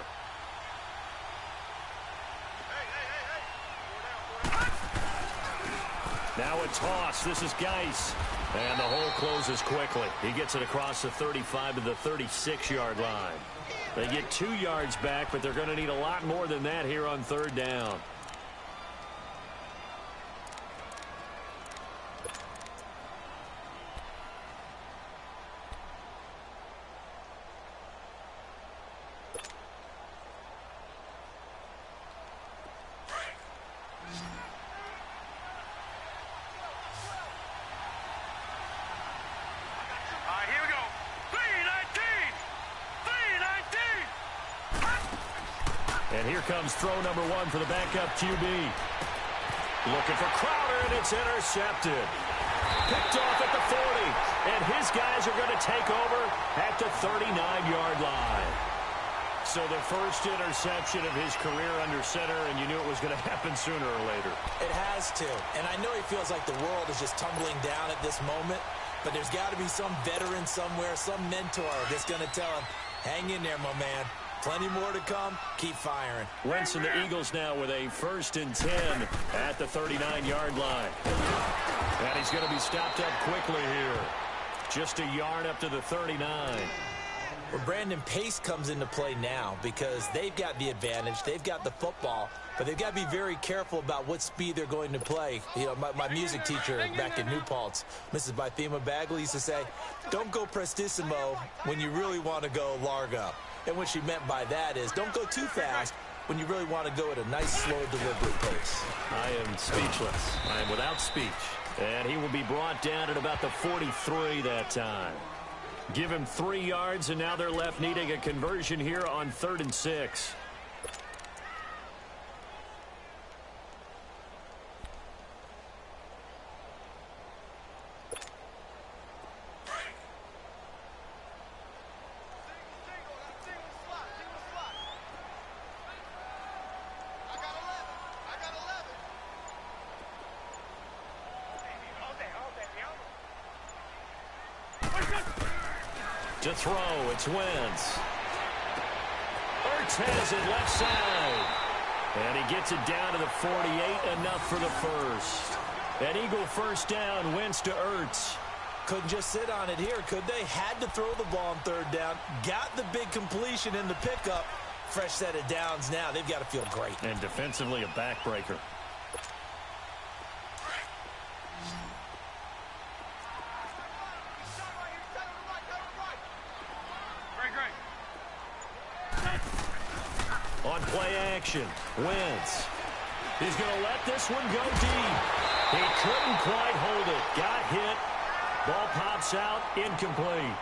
Now a toss. This is Geis. And the hole closes quickly. He gets it across the 35 to the 36-yard line. They get 2 yards back, but they're going to need a lot more than that here on 3rd down. And here comes throw number 1 for the backup QB. Looking for Crowder, and it's intercepted. Picked off at the 40. And his guys are going to take over at the 39-yard line. So the first interception of his career under center, and you knew it was going to happen sooner or later. It has to. And I know he feels like the world is just tumbling down at this moment, but there's got to be some veteran somewhere, some mentor that's going to tell him, hang in there, my man. Plenty more to come. Keep firing. Wentz and the Eagles now with a 1st and 10 at the 39-yard line. And he's going to be stopped up quickly here. Just a yard up to the 39. Well, Brandon, pace comes into play now because they've got the advantage. They've got the football, but they've got to be very careful about what speed they're going to play. You know, my music teacher back in New Paltz, Mrs. Bythema Bagley, used to say, don't go prestissimo when you really want to go largo. And what she meant by that is don't go too fast when you really want to go at a nice, slow, deliberate pace. I am speechless. I am without speech. And he will be brought down at about the 43 that time. Give him 3 yards, and now they're left needing a conversion here on 3rd and 6. To throw, it's Wentz. Ertz has it left side. And he gets it down to the 48, enough for the first. An Eagle first down, Wentz to Ertz. Couldn't just sit on it here, could they? Had to throw the ball on third down. Got the big completion in the pickup. Fresh set of downs now. They've got to feel great. And defensively, a backbreaker. On play action, Wentz. He's going to let this one go deep. He couldn't quite hold it. Got hit. Ball pops out, incomplete.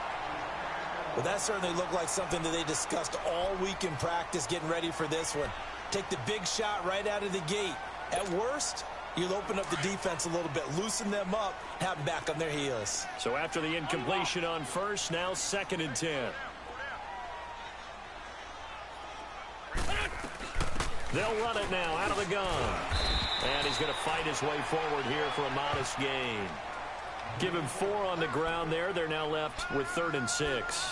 Well, that certainly looked like something that they discussed all week in practice getting ready for this one. Take the big shot right out of the gate. At worst, you'll open up the defense a little bit, loosen them up, have them back on their heels. So after the incompletion on first, now 2nd and 10. They'll run it now out of the gun. And he's going to fight his way forward here for a modest gain. Give him 4 on the ground there. They're now left with 3rd and 6.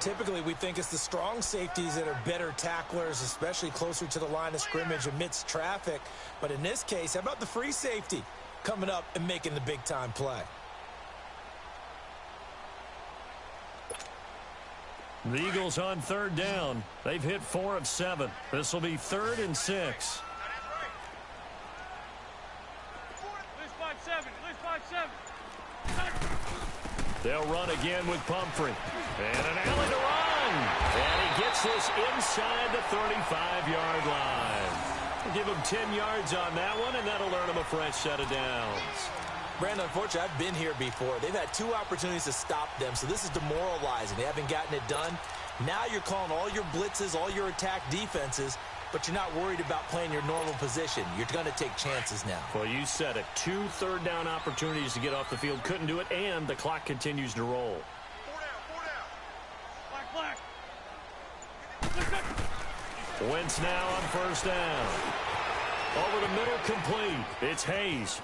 Typically, we think it's the strong safeties that are better tacklers, especially closer to the line of scrimmage amidst traffic. But in this case, how about the free safety coming up and making the big-time play? The Eagles on 3rd down. They've hit 4 of 7. This will be 3rd and 6. They'll run again with Pumphrey. And an alley to run. And he gets this inside the 35-yard line. We'll give him 10 yards on that one, and that'll earn him a fresh set of downs. Brandon, unfortunately, I've been here before. They've had 2 opportunities to stop them, so this is demoralizing. They haven't gotten it done. Now you're calling all your blitzes, all your attack defenses, but you're not worried about playing your normal position. You're going to take chances now. Well, you said it. 2 third-down opportunities to get off the field. Couldn't do it, and the clock continues to roll. 4 down. Black. Wentz now on 1st down. Over the middle, complete. It's Hayes.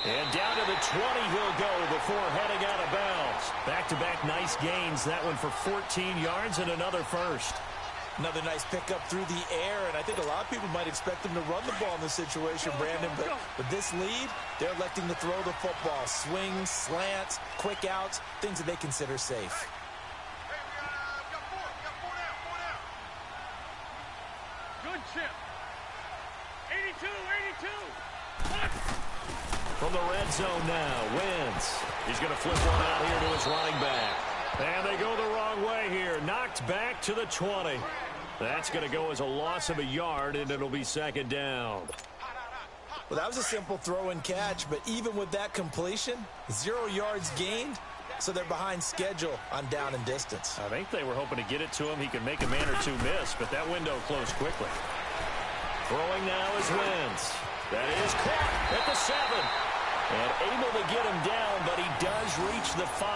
And down to the 20 he'll go before heading out of bounds. Back-to-back nice gains. That one for 14 yards and another first. Another nice pickup through the air, and I think a lot of people might expect them to run the ball in this situation, Brandon. But with this lead, they're electing to throw the football. Swings, slants, quick outs, things that they consider safe. Good chip. 82. From the red zone now, Wentz. He's going to flip one out here to his running back. And they go the wrong way here. Knocked back to the 20. That's going to go as a loss of a yard, and it'll be 2nd down. Well, that was a simple throw and catch, but even with that completion, 0 yards gained, so they're behind schedule on down and distance. I think they were hoping to get it to him. He could make a man or 2 miss, but that window closed quickly. Throwing now is Wentz. That is caught at the 7. And able to get him down, but he does reach the 5.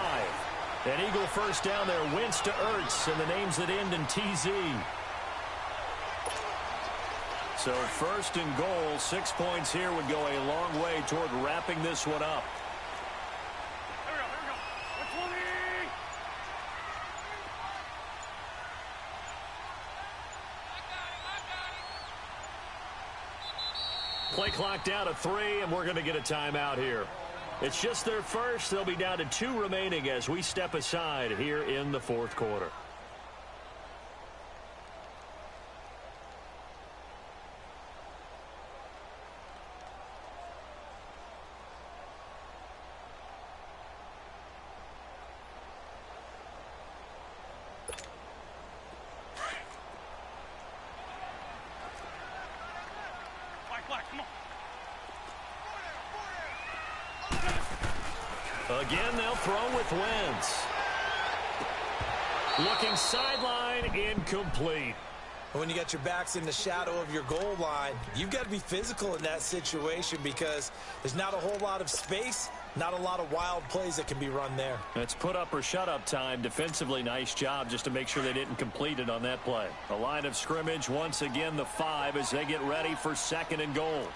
An Eagle first down there, Wentz to Ertz, and the names that end in TZ. So 1st and goal, 6 points here would go a long way toward wrapping this one up. Here we go. 20. Play clock down to 3, and we're going to get a timeout here. It's just their first. They'll be down to 2 remaining as we step aside here in the 4th quarter. Come on. Again, they'll throw with Wentz. Looking sideline, incomplete. When you got your backs in the shadow of your goal line, you've got to be physical in that situation because there's not a whole lot of space, not a lot of wild plays that can be run there. It's put up or shut up time. Defensively, nice job just to make sure they didn't complete it on that play. The line of scrimmage, once again, the 5 as they get ready for 2nd and goal.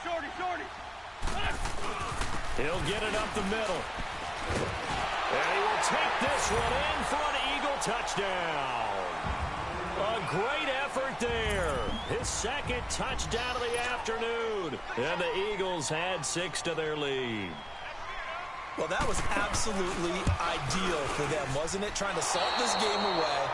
Shorty. He'll get it up the middle. And he will take this one in for an Eagle touchdown. A great effort there. His 2nd touchdown of the afternoon. And the Eagles had 6 to their lead. Well, that was absolutely ideal for them, wasn't it? Trying to salt this game away.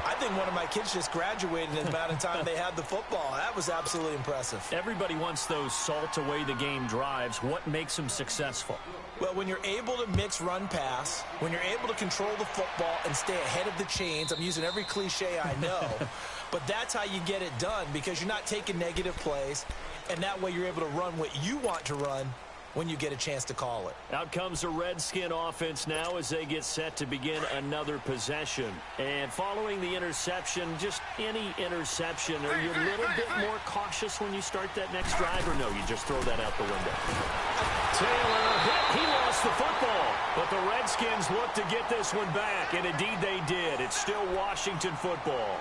I think one of my kids just graduated in the amount of time they had the football. That was absolutely impressive. Everybody wants those salt-away-the-game drives. What makes them successful? Well, when you're able to mix run-pass, when you're able to control the football and stay ahead of the chains, I'm using every cliche I know, but that's how you get it done because you're not taking negative plays, and that way you're able to run what you want to run when you get a chance to call it. Out comes the Redskin offense now as they get set to begin another possession. And following the interception, just any interception, are you a little bit more cautious when you start that next drive, or no, you just throw that out the window? Taylor, he lost the football, but the Redskins look to get this one back, and indeed they did. It's still Washington football.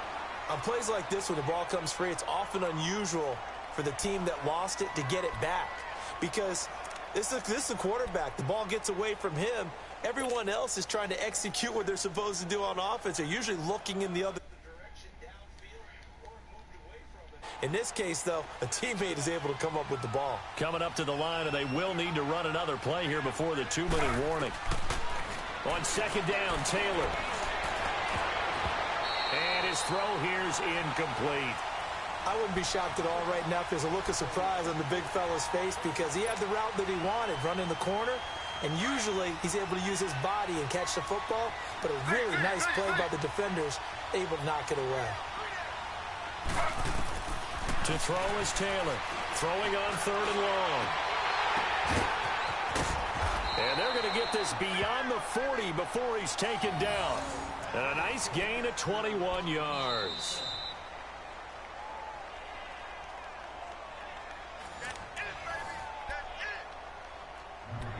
On plays like this, when the ball comes free, it's often unusual for the team that lost it to get it back because this is the quarterback. The ball gets away from him. Everyone else is trying to execute what they're supposed to do on offense. They're usually looking in the other direction downfield or moved away from it. In this case, though, a teammate is able to come up with the ball. Coming up to the line, and they will need to run another play here before the 2-minute warning. On second down, Taylor. And his throw here's incomplete. I wouldn't be shocked at all right now if there's a look of surprise on the big fella's face because he had the route that he wanted, running the corner, and usually he's able to use his body and catch the football, but a really nice play by the defenders, able to knock it away. To throw is Taylor, throwing on 3rd and long. And they're going to get this beyond the 40 before he's taken down. A nice gain of 21 yards.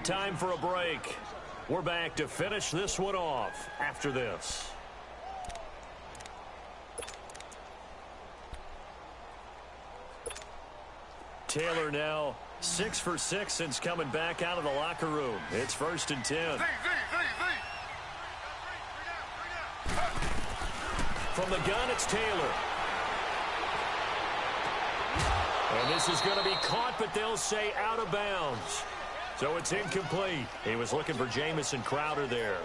Time for a break. We're back to finish this one off after this. Taylor now 6 for 6 since coming back out of the locker room. It's 1st and 10. From the gun, it's Taylor. And this is going to be caught, but they'll say out of bounds. So it's incomplete. He was looking for Jamison Crowder there.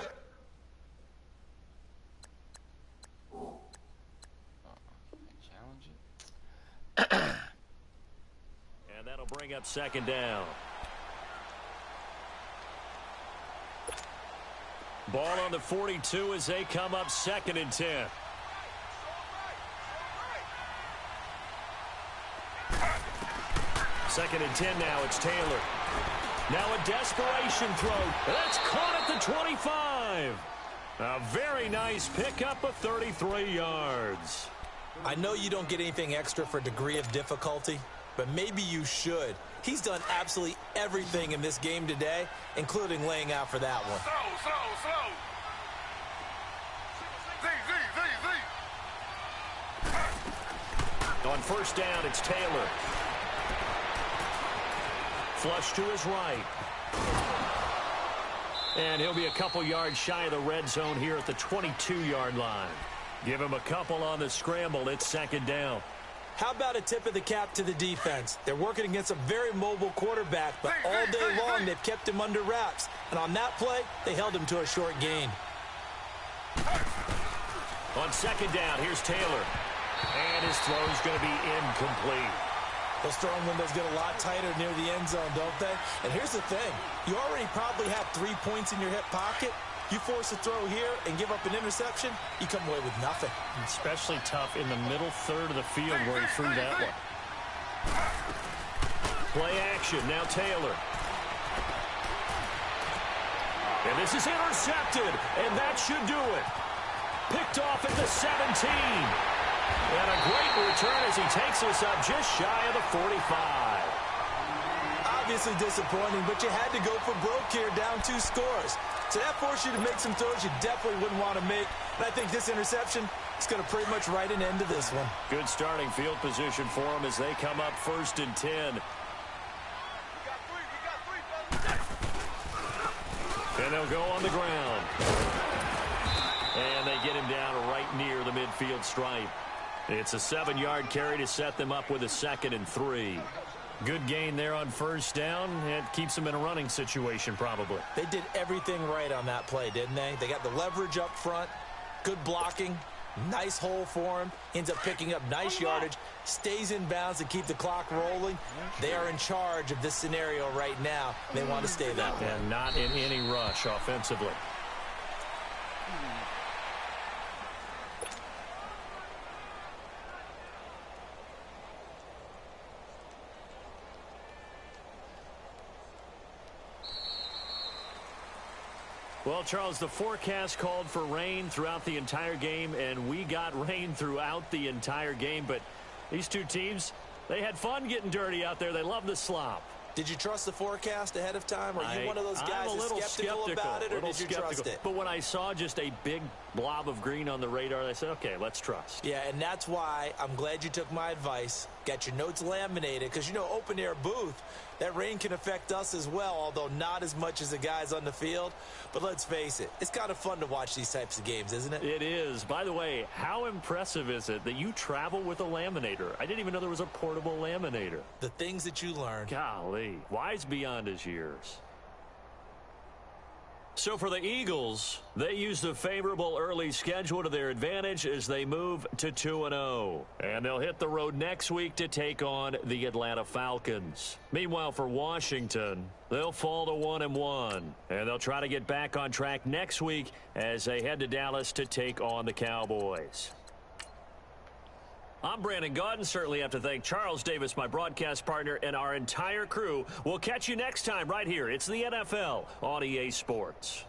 Challenge it. And that'll bring up 2nd down. Ball on the 42 as they come up 2nd and 10. Second and 10 now. It's Taylor. Now a desperation throw. That's caught at the 25. A very nice pickup of 33 yards. I know you don't get anything extra for degree of difficulty, but maybe you should. He's done absolutely everything in this game today, including laying out for that one. On 1st down, it's Taylor. Flush to his right. And he'll be a couple yards shy of the red zone here at the 22-yard line. Give him a couple on the scramble. It's 2nd down. How about a tip of the cap to the defense? They're working against a very mobile quarterback, but all day long they've kept him under wraps. And on that play, they held him to a short gain. On 2nd down, here's Taylor. And his throw is going to be incomplete. Those throwing windows get a lot tighter near the end zone, don't they? And here's the thing. You already probably have 3 points in your hip pocket. You force a throw here and give up an interception, you come away with nothing. Especially tough in the middle third of the field where he threw that one. Play action. Now Taylor. And this is intercepted. And that should do it. Picked off at the 17. And a great return as he takes us up just shy of the 45. Obviously disappointing, but you had to go for broke here, down 2 scores. So that forced you to make some throws you definitely wouldn't want to make. And I think this interception is going to pretty much write an end to this one. Good starting field position for them as they come up 1st and 10. And they'll go on the ground. And they get him down right near the midfield stripe. It's a 7-yard carry to set them up with a 2nd and 3. Good gain there on first down. It keeps them in a running situation probably. They did everything right on that play, didn't they? They got the leverage up front, good blocking, nice hole for him, ends up picking up nice yardage, stays in bounds to keep the clock rolling. They are in charge of this scenario right now. They want to stay that way. And not in any rush offensively. Well, Charles, the forecast called for rain throughout the entire game, and we got rain throughout the entire game. But these two teams, they had fun getting dirty out there. They love the slop. Did you trust the forecast ahead of time? Are you one of those guys that's skeptical about it, or did you trust it? But when I saw just a big blob of green on the radar, I said, okay, let's trust. Yeah, and that's why I'm glad you took my advice. Got your notes laminated, because, you know, open-air booth, that rain can affect us as well, although not as much as the guys on the field. But let's face it, it's kind of fun to watch these types of games, isn't it? It is. By the way, how impressive is it that you travel with a laminator? I didn't even know there was a portable laminator. The things that you learn. Golly, wise beyond his years. So for the Eagles, they use the favorable early schedule to their advantage as they move to 2-0. And they'll hit the road next week to take on the Atlanta Falcons. Meanwhile, for Washington, they'll fall to 1-1. And they'll try to get back on track next week as they head to Dallas to take on the Cowboys. I'm Brandon Gaudin. Certainly have to thank Charles Davis, my broadcast partner, and our entire crew. We'll catch you next time right here. It's the NFL on EA Sports.